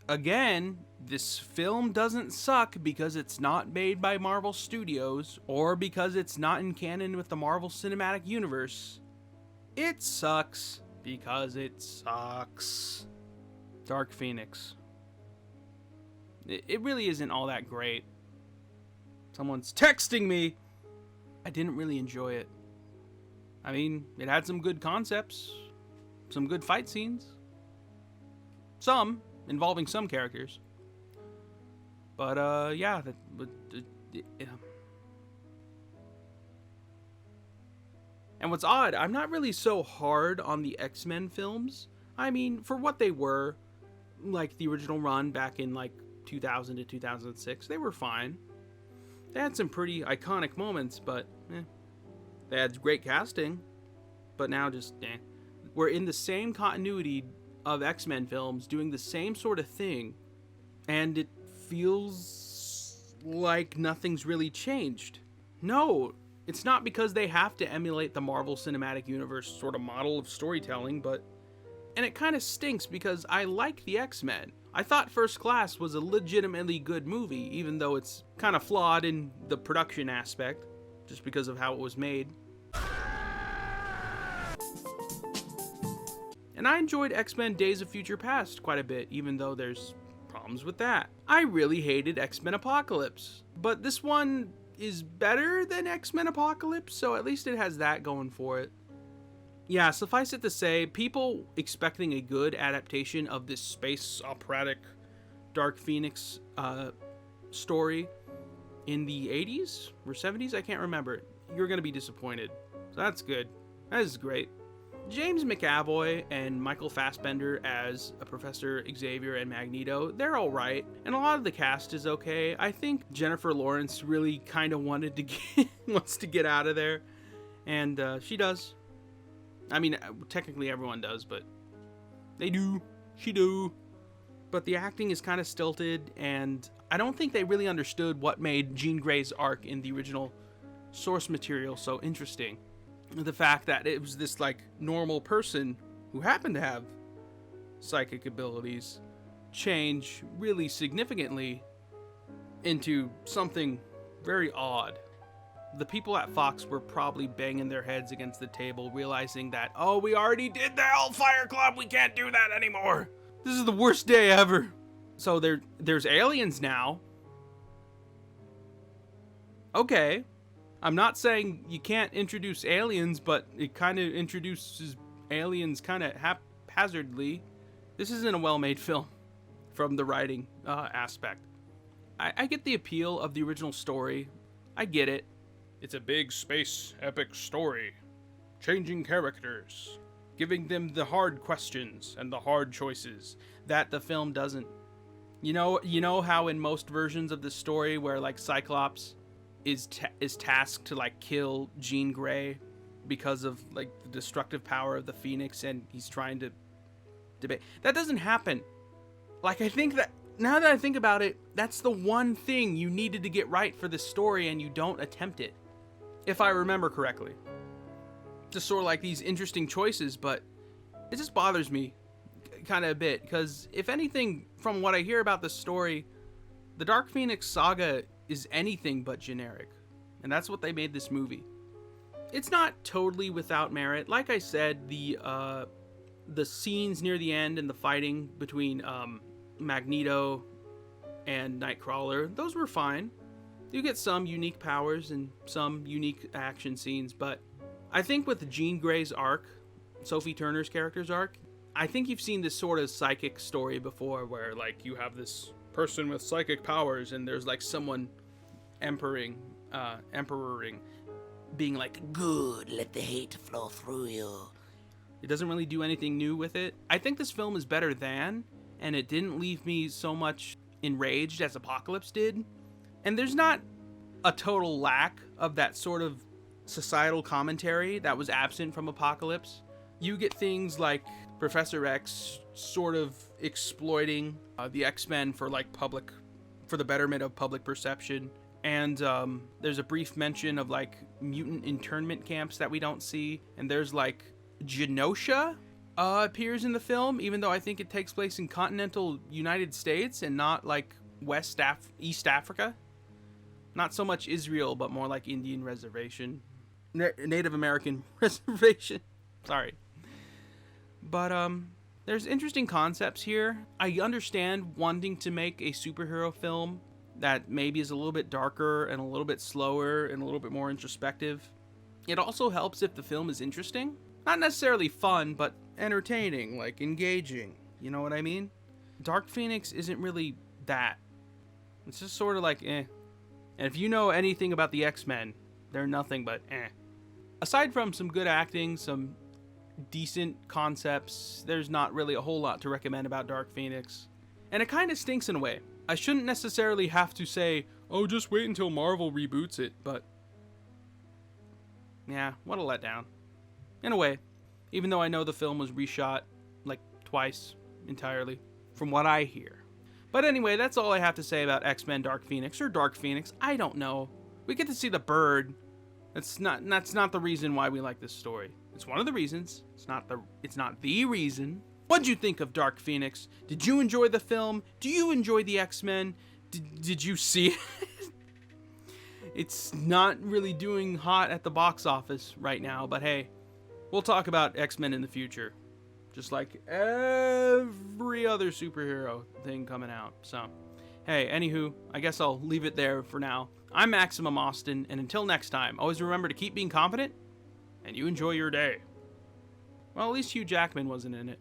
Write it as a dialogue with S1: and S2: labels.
S1: Again, this film doesn't suck because it's not made by Marvel Studios or because it's not in canon with the Marvel Cinematic Universe. It sucks because it sucks. Dark Phoenix. It really isn't all that great. Someone's texting me. I didn't really enjoy it. I mean, it had some good concepts, some good fight scenes. Some involving some characters. But yeah, yeah. And what's odd, I'm not really so hard on the X-Men films. I mean, for what they were, like the original run back in like 2000 to 2006, they were fine. They had some pretty iconic moments, but they had great casting. But now just we're in the same continuity of X-Men films doing the same sort of thing, and it feels like nothing's really changed. No, it's not because they have to emulate the Marvel Cinematic Universe sort of model of storytelling, and it kind of stinks because I like the X-Men. I thought First Class was a legitimately good movie, even though it's kind of flawed in the production aspect, just because of how it was made. And I enjoyed X-Men Days of Future Past quite a bit, even though there's problems with that. I really hated X-Men Apocalypse, but this one is better than X-Men Apocalypse, so at least it has that going for it. Yeah, suffice it to say, people expecting a good adaptation of this space operatic Dark Phoenix story in the 80s or 70s, I can't remember. You're going to be disappointed. So that's good. That is great. James McAvoy and Michael Fassbender as Professor Xavier and Magneto, they're alright, and a lot of the cast is okay. I think Jennifer Lawrence really kind of wants to get out of there, and she does. I mean, technically everyone does, but they do. She do. But the acting is kind of stilted, and I don't think they really understood what made Jean Grey's arc in the original source material so interesting. The fact that it was this, like, normal person who happened to have psychic abilities change really significantly into something very odd. The people at Fox were probably banging their heads against the table, realizing that, oh, we already did the Hellfire Club, we can't do that anymore. This is the worst day ever. So there's aliens now. Okay. I'm not saying you can't introduce aliens, but it kind of introduces aliens kind of haphazardly. This isn't a well-made film from the writing aspect. I get the appeal of the original story. I get it. It's a big space epic story, changing characters, giving them the hard questions and the hard choices that the film doesn't. You know how in most versions of the story where like Cyclops is tasked to like kill Jean Grey because of like the destructive power of the Phoenix, and he's trying to debate. That doesn't happen. Like, I think that now that I think about it, that's the one thing you needed to get right for this story, and you don't attempt it. If I remember correctly. Just sort of like these interesting choices, but it just bothers me kind of a bit, because if anything, from what I hear about the story, the Dark Phoenix saga is anything but generic, and that's what they made this movie. It's not totally without merit. Like I said, the scenes near the end and the fighting between Magneto and Nightcrawler, those were fine. You get some unique powers and some unique action scenes, but I think with Jean Grey's arc, Sophie Turner's character's arc, I think you've seen this sort of psychic story before where like you have this person with psychic powers and there's like someone emperoring, being like, good, let the hate flow through you. It doesn't really do anything new with it. I think this film is better than, and it didn't leave me so much enraged as Apocalypse did. And there's not a total lack of that sort of societal commentary that was absent from Apocalypse. You get things like Professor X sort of exploiting the X-Men for the betterment of public perception. And there's a brief mention of like mutant internment camps that we don't see. And there's like Genosha appears in the film, even though I think it takes place in continental United States and not like East Africa. Not so much Israel, but more like Indian reservation. Native American reservation. Sorry. But there's interesting concepts here. I understand wanting to make a superhero film that maybe is a little bit darker and a little bit slower and a little bit more introspective. It also helps if the film is interesting. Not necessarily fun, but entertaining, like engaging. You know what I mean? Dark Phoenix isn't really that. It's just sort of like eh. And if you know anything about the X-Men, they're nothing but eh. Aside from some good acting, some decent concepts, there's not really a whole lot to recommend about Dark Phoenix. And it kind of stinks in a way. I shouldn't necessarily have to say, oh, just wait until Marvel reboots it, but yeah, what a letdown. In a way, even though I know the film was reshot like twice entirely, from what I hear. But anyway, that's all I have to say about X-Men Dark Phoenix, or Dark Phoenix, I don't know. We get to see the bird. That's not the reason why we like this story. It's one of the reasons. It's not the reason. What'd you think of Dark Phoenix? Did you enjoy the film? Do you enjoy the X-Men? Did you see it? It's not really doing hot at the box office right now, but hey, we'll talk about X-Men in the future. Just like every other superhero thing coming out. So, hey, anywho, I guess I'll leave it there for now. I'm Maximum Austin, and until next time, always remember to keep being confident, and you enjoy your day. Well, at least Hugh Jackman wasn't in it.